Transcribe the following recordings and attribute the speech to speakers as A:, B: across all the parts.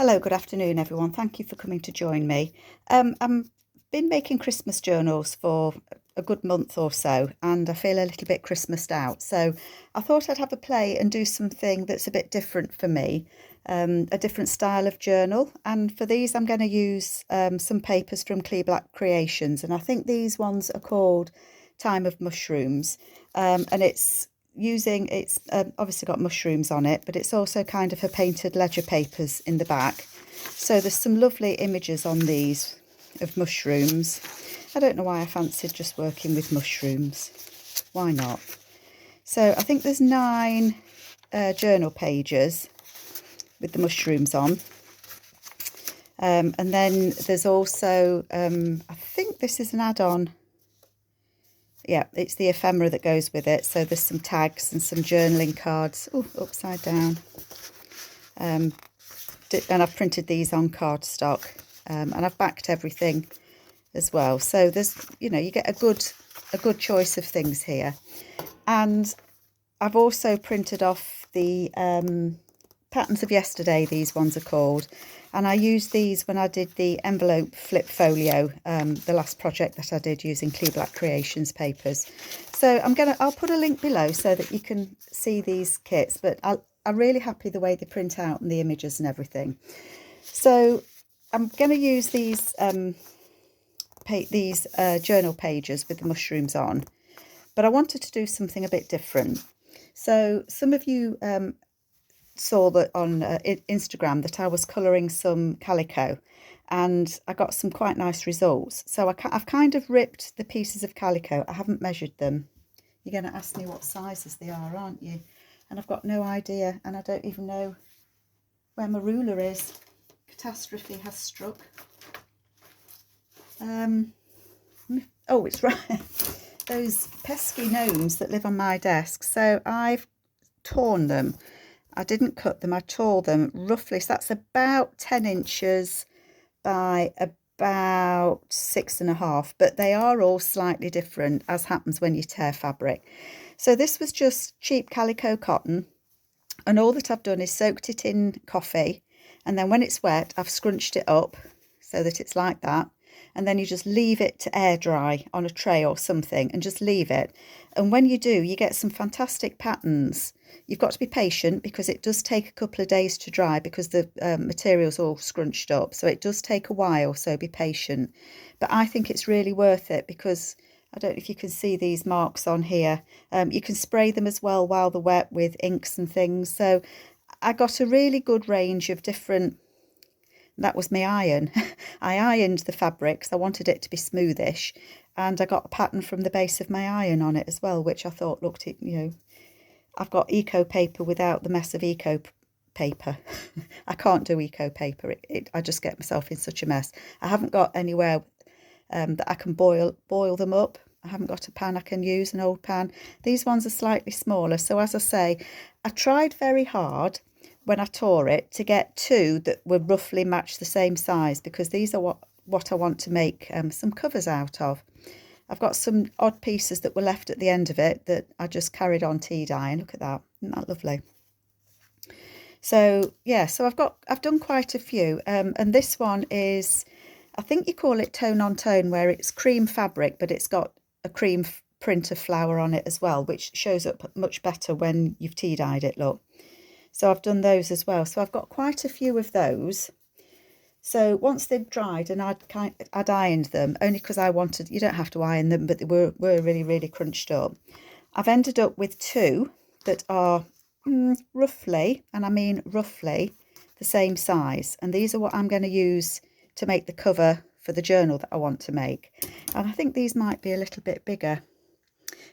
A: Hello, good afternoon, everyone. Thank you for coming to join me. I've been making Christmas journals for a good month or so, and I feel a little bit Christmased out. So I thought I'd have a play and do something that's a bit different for me, a different style of journal. And for these, I'm going to use some papers from Black Creations, and I think these ones are called Time of Mushrooms, and it's obviously got mushrooms on it, but it's also kind of a painted ledger papers in the back. So there's some lovely images on these of mushrooms. I don't know why I fancied just working with mushrooms. Why not? So I think there's 9 journal pages with the mushrooms on. And then there's also, I think this is an add-on. Yeah, it's the ephemera that goes with it. So there's some tags and some journaling cards. Oh, upside down. And I've printed these on cardstock, and I've backed everything as well. So there's, you get a good choice of things here. And I've also printed off the patterns of yesterday. These ones are called. And I used these when I did the envelope flip folio, the last project that I did using Black Creations papers. So I'll put a link below so that you can see these kits, but I'm really happy the way they print out and the images and everything. So I'm going to use these journal pages with the mushrooms on, but I wanted to do something a bit different. So some of you saw that on Instagram that I was colouring some calico, and I got some quite nice results. So I've kind of ripped the pieces of calico. I haven't measured them. You're going to ask me what sizes they are, aren't you? And I've got no idea, and I don't even know where my ruler is. Catastrophe has struck. Oh, it's right. Those pesky gnomes that live on my desk. So I've torn them. I didn't cut them, I tore them roughly. So that's about 10 inches by about 6.5, but they are all slightly different, as happens when you tear fabric. So this was just cheap calico cotton, and all that I've done is soaked it in coffee, and then when it's wet, I've scrunched it up so that it's like that. And then you just leave it to air dry on a tray or something, and just leave it. And when you do, you get some fantastic patterns. You've got to be patient because it does take a couple of days to dry because the material's all scrunched up. So it does take a while, so be patient. But I think it's really worth it because I don't know if you can see these marks on here. You can spray them as well while they're wet with inks and things. So I got a really good range of different. That was my iron. I ironed the fabric because I wanted it to be smoothish, and I got a pattern from the base of my iron on it as well, which I thought looked, I've got eco paper without the mess of eco paper. I can't do eco paper. I just get myself in such a mess. I haven't got anywhere that I can boil them up. I haven't got a pan I can use, an old pan. These ones are slightly smaller. So as I say, I tried very hard when I tore it to get 2 that would roughly match the same size, because these are what I want to make some covers out of. I've got some odd pieces that were left at the end of it that I just carried on tea dyeing. Look at that. Isn't that lovely? So yeah, so I've done quite a few, and this one is, I think you call it tone on tone, where it's cream fabric, but it's got a cream print of flower on it as well, which shows up much better when you've tea dyed it, look. So I've done those as well. So I've got quite a few of those. So once they'd dried, and I'd ironed them, only because I wanted, you don't have to iron them, but they were really, really crunched up. I've ended up with 2 that are roughly, and I mean roughly, the same size. And these are what I'm going to use to make the cover for the journal that I want to make. And I think these might be a little bit bigger.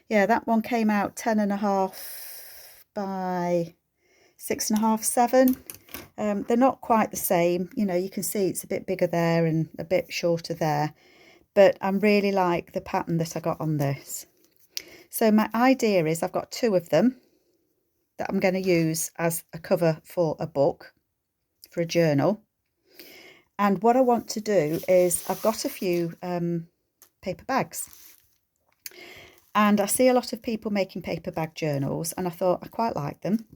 A: Yeah, that one came out 10.5 by 6.5, 7. They're not quite the same. You can see it's a bit bigger there and a bit shorter there. But I really like the pattern that I got on this. So my idea is I've got 2 of them that I'm going to use as a cover for a book, for a journal. And what I want to do is I've got a few paper bags. And I see a lot of people making paper bag journals, and I thought I quite like them.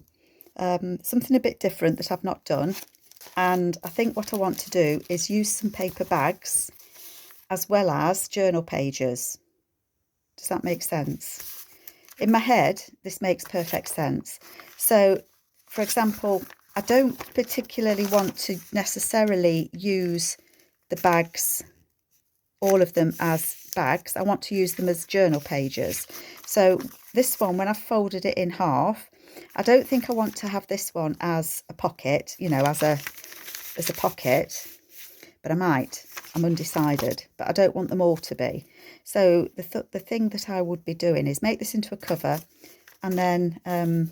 A: Something a bit different that I've not done. And I think what I want to do is use some paper bags as well as journal pages. Does that make sense? In my head, this makes perfect sense. So, for example, I don't particularly want to necessarily use the bags, all of them as bags. I want to use them as journal pages. So this one, when I've folded it in half, I don't think I want to have this one as a pocket, you know, as a pocket, but I might. I'm undecided, but I don't want them all to be. So the thing that I would be doing is make this into a cover, and then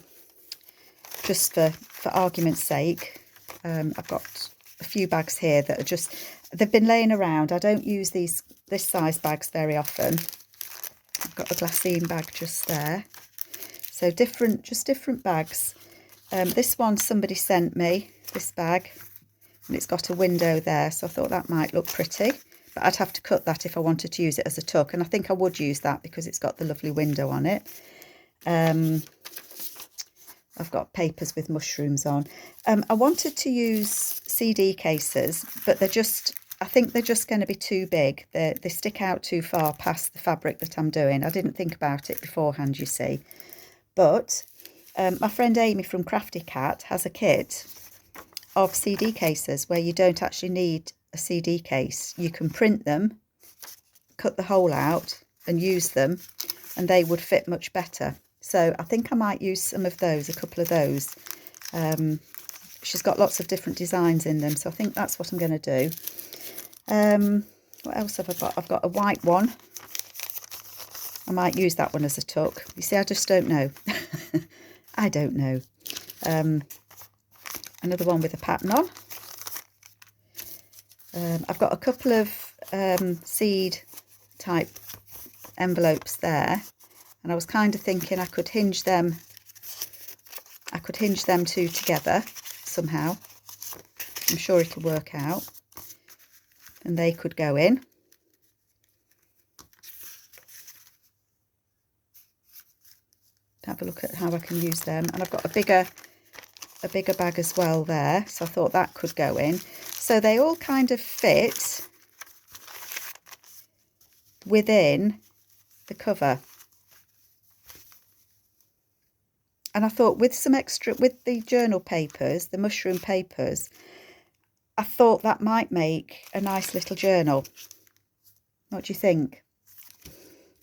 A: just for argument's sake, I've got a few bags here that are just, they've been laying around. I don't use this size bags very often. I've got a glassine bag just there. So just different bags. This one somebody sent me, this bag, and it's got a window there, so I thought that might look pretty, but I'd have to cut that if I wanted to use it as a tuck, and I think I would use that because it's got the lovely window on it. I've got papers with mushrooms on. I wanted to use CD cases, but I think they're just going to be too big. They stick out too far past the fabric that I'm doing. I didn't think about it beforehand, you see. But my friend Amy from Crafty Cat has a kit of CD cases where you don't actually need a CD case. You can print them, cut the hole out and use them, and they would fit much better. So I think I might use some of those, a couple of those. She's got lots of different designs in them, so I think that's what I'm going to do. What else have I got? I've got a white one. I might use that one as a tuck. You see, I just don't know. I don't know. Another one with a pattern on. I've got a couple of seed type envelopes there, and I was kind of thinking I could hinge them two together somehow. I'm sure it'll work out, and they could go in. Have a look at how I can use them, and I've got a bigger bag as well there, so I thought that could go in. So they all kind of fit within the cover. And I thought with some extra, with the journal papers, the mushroom papers, I thought that might make a nice little journal. What do you think?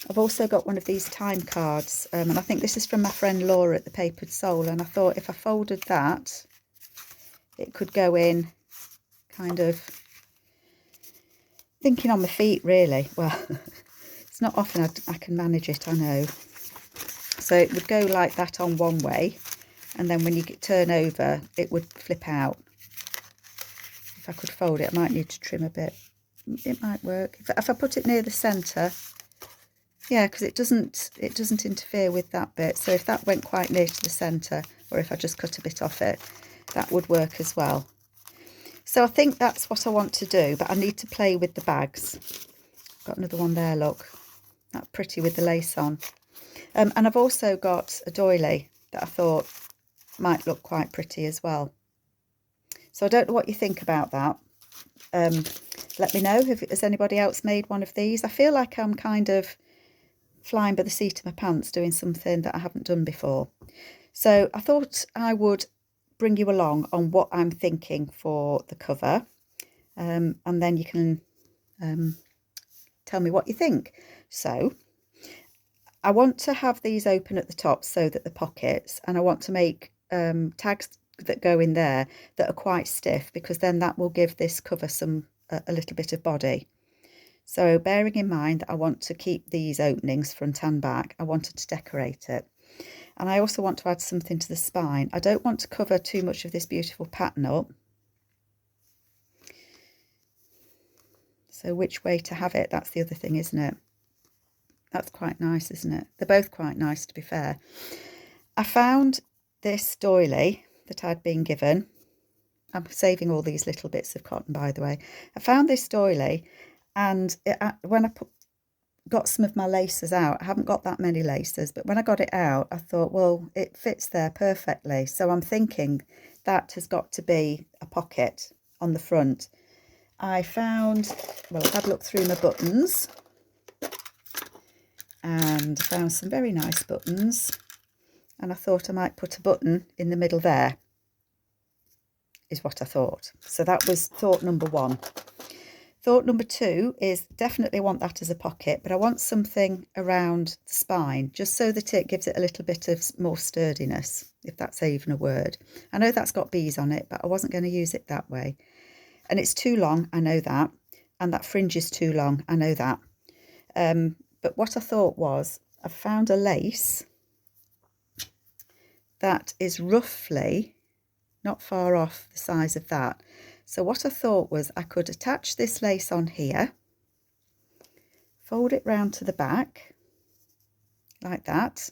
A: I've also got one of these time cards, and I think this is from my friend Laura at the Papered Soul, and I thought if I folded that, it could go in, kind of thinking on my feet really. Well, it's not often I can manage it, I know. So it would go like that on one way, and then when you turn over, it would flip out. If I could fold it, I might need to trim a bit. It might work. If I put it near the centre, yeah, because it doesn't interfere with that bit. So if that went quite near to the centre, or if I just cut a bit off it, that would work as well. So I think that's what I want to do, but I need to play with the bags. Got another one there, look. That's pretty with the lace on. And I've also got a doily that I thought might look quite pretty as well. So I don't know what you think about that. Let me know. Has anybody else made one of these? I feel like I'm kind of flying by the seat of my pants doing something that I haven't done before. So I thought I would bring you along on what I'm thinking for the cover, and then you can tell me what you think. So I want to have these open at the top so that the pockets, and I want to make tags that go in there that are quite stiff, because then that will give this cover a little bit of body. So bearing in mind that I want to keep these openings front and back, I wanted to decorate it. And I also want to add something to the spine. I don't want to cover too much of this beautiful pattern up. So which way to have it, that's the other thing, isn't it? That's quite nice, isn't it? They're both quite nice, to be fair. I found this doily that I'd been given. I'm saving all these little bits of cotton, by the way. I found this doily, and when I got some of my laces out. I haven't got that many laces, but when I got it out, I thought, well, it fits there perfectly. So I'm thinking that has got to be a pocket on the front. I found, well, I've had a look through my buttons and found some very nice buttons, and I thought I might put a button in the middle there, is what I thought. So that was thought number one. Thought number two is definitely want that as a pocket, but I want something around the spine, just so that it gives it a little bit of more sturdiness, if that's even a word. I know that's got bees on it, but I wasn't going to use it that way. And it's too long, I know that. And that fringe is too long, I know that. But what I thought was, I found a lace that is roughly not far off the size of that. So what I thought was I could attach this lace on here, fold it round to the back like that.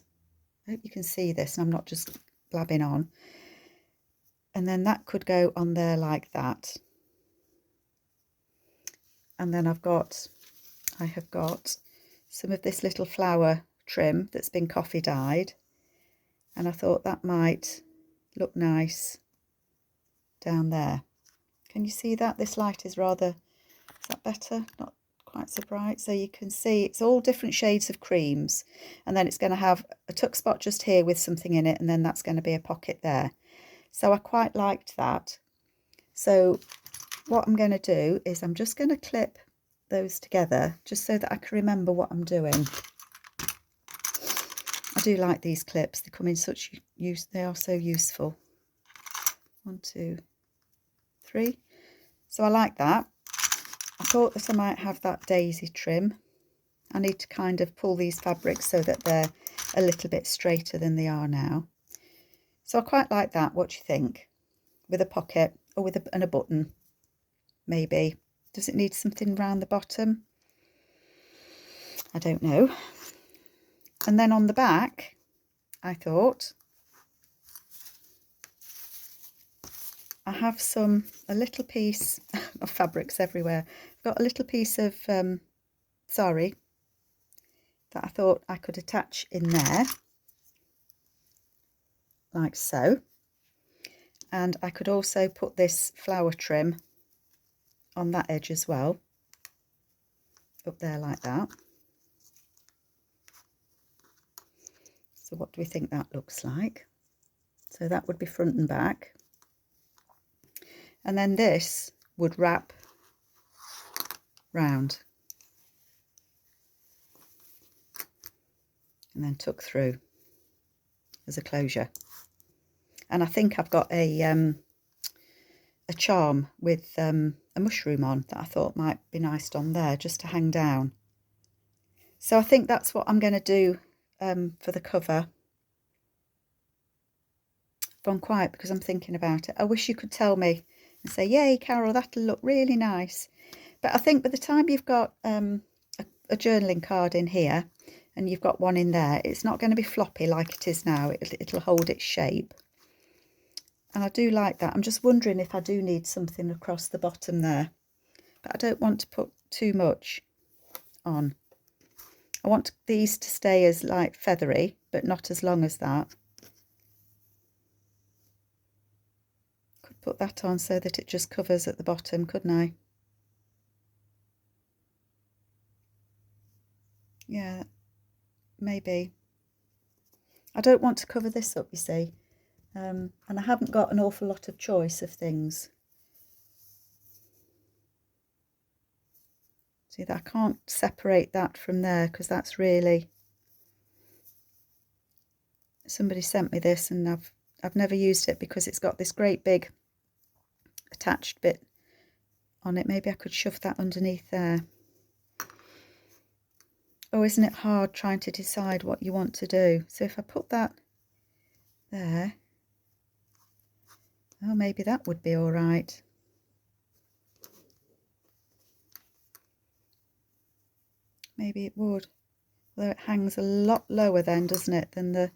A: I hope you can see this and I'm not just blabbing on. And then that could go on there like that. And then I have got some of this little flower trim that's been coffee dyed, and I thought that might look nice down there. Can you see that? This light is rather, is that better? Not quite so bright. So you can see it's all different shades of creams, and then it's going to have a tuck spot just here with something in it, and then that's going to be a pocket there. So I quite liked that. So what I'm going to do is I'm just going to clip those together just so that I can remember what I'm doing. I do like these clips. They come in such use. They are so useful. 1, 2, 3. So I like that. I thought that I might have that daisy trim. I need to kind of pull these fabrics so that they're a little bit straighter than they are now. So I quite like that. What do you think? With a pocket or with and a button, maybe. Does it need something round the bottom? I don't know. And then on the back, I thought I have a little piece of fabrics everywhere. I've got a little piece of sari that I thought I could attach in there, like so. And I could also put this flower trim on that edge as well, up there like that. So what do we think that looks like? So that would be front and back. And then this would wrap round and then tuck through as a closure. And I think I've got a charm with a mushroom on that I thought might be nice on there just to hang down. So I think that's what I'm going to do for the cover. I've gone quiet because I'm thinking about it. I wish you could tell me and say, yay, Carol, that'll look really nice. But I think by the time you've got a journaling card in here and you've got one in there, it's not going to be floppy like it is now. It'll hold its shape. And I do like that. I'm just wondering if I do need something across the bottom there. But I don't want to put too much on. I want these to stay as like feathery, but not as long as that. Could put that on so that it just covers at the bottom, couldn't I? Yeah, maybe. I don't want to cover this up, you see. And I haven't got an awful lot of choice of things. See that I can't separate that from there because that's really, somebody sent me this and I've never used it because it's got this great big attached bit on it. Maybe I could shove that underneath there. Oh, isn't it hard trying to decide what you want to do? So if I put that there, oh, maybe that would be all right. Maybe it would. Although it hangs a lot lower then, doesn't it, than the...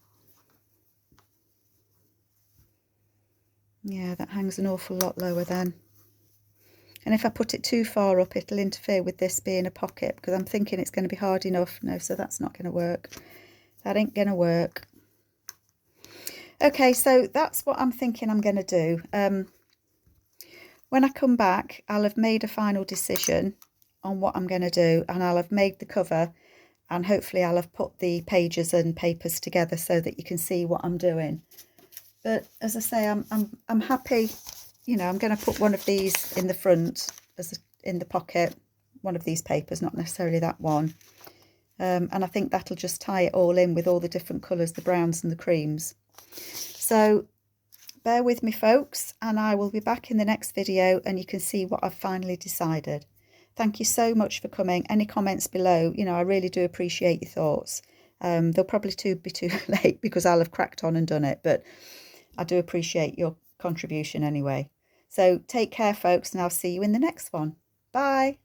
A: Yeah, that hangs an awful lot lower then. And if I put it too far up, it'll interfere with this being a pocket, because I'm thinking it's going to be hard enough. No, so that's not going to work. That ain't going to work. Okay, so that's what I'm thinking I'm going to do. When I come back, I'll have made a final decision on what I'm going to do, and I'll have made the cover, and hopefully I'll have put the pages and papers together so that you can see what I'm doing. But as I say, I'm happy. You know, I'm going to put one of these in the front, in the pocket, one of these papers, not necessarily that one. And I think that'll just tie it all in with all the different colours, the browns and the creams. So bear with me, folks, and I will be back in the next video and you can see what I've finally decided. Thank you so much for coming. Any comments below, you know, I really do appreciate your thoughts. They'll probably be too late because I'll have cracked on and done it, but I do appreciate your contribution anyway. So take care, folks, and I'll see you in the next one. Bye.